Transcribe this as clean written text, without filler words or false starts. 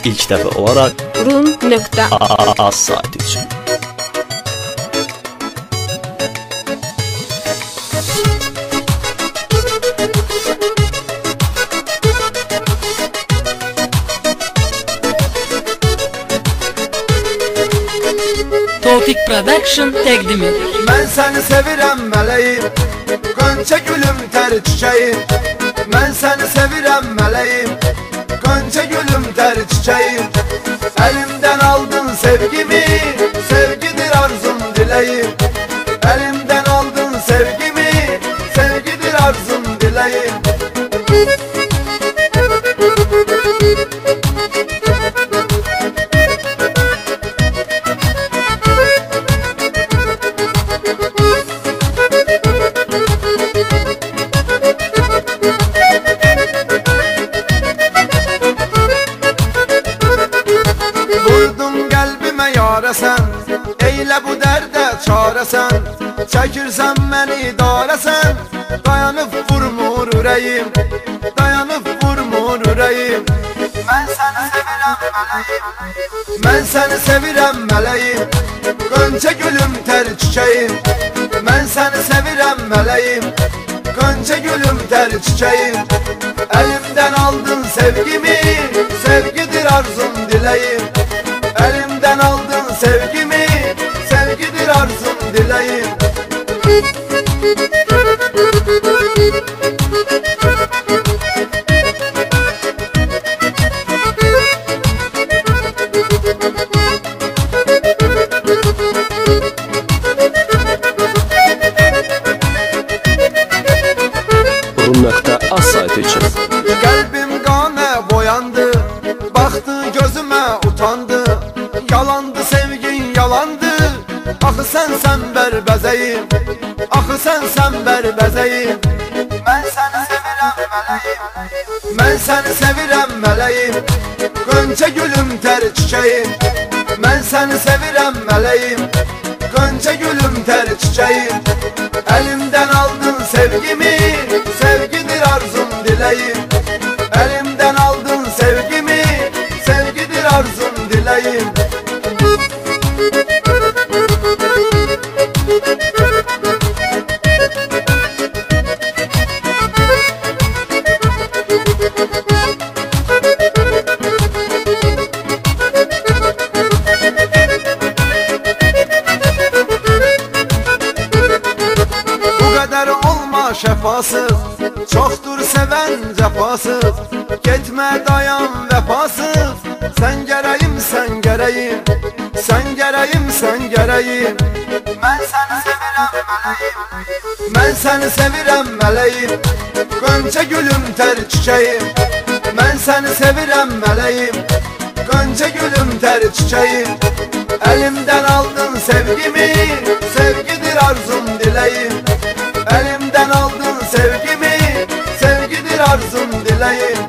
ilk dəfə olaraq Rum.az saytı üçün. Topik Production təqdim edir. Mən səni sevirəm mələyim, Qönçə gülüm tər çiçəyim. Mən səni sevirəm mələyim, Qönçə gülüm tər çiçəyim. Əlimdən aldın sevgimi, sevgidir arzum diləyim. Əlimdən aldın sevgimi, sevgidir arzum diləyim. Yarasən, eylə bu dərdə çarəsən. Çəkirsən məni darəsən, dayanıb vurmur ürəyim, dayanıb vurmur ürəyim. Mən səni sevirəm mələyim, mən səni sevirəm mələyim, Qönçə gülüm tər çiçəyim. Mən səni sevirəm mələyim, Qönçə gülüm tər çiçəyim. Əlimdən aldın sevgimi, sevgidir arzum diləyim. Əlimdən aldın sevgimi, sevgidir arzum diləyim. Rum.az saytı üçün. Qəlbim qanə boyandı, baxdı gözümə utandı. Yalandı sevgin yalandı, axı sən bərbəzəyim, axı sən bərbəzəyim. Mən səni sevirəm mələyim, mən səni sevirəm mələyim, Qönçə gülüm tər çiçəyim. Mən səni sevirəm mələyim, Qönçə gülüm tər çiçəyim. Əlimdən aldın sevgimi, sevgidir arzum diləyim. Əlimdən aldın sevgimi, sevgidir arzum diləyim. Şəfasız, çoxdur sevən cəfasız. Getmə dayan vəfasız, sən gərəyim, sən gərəyim, sən gərəyim, sən gərəyim. Mən səni sevirəm mələyim, mən səni sevirəm mələyim, Qönçə gülüm tər çiçəyim. Mən səni sevirəm mələyim, Qönçə gülüm tər çiçəyim. Əlimdən aldın sevgimi, sevgidir arzum diləyim. Əlimdən aldın sevgimi, sevgidir arzum diləyim.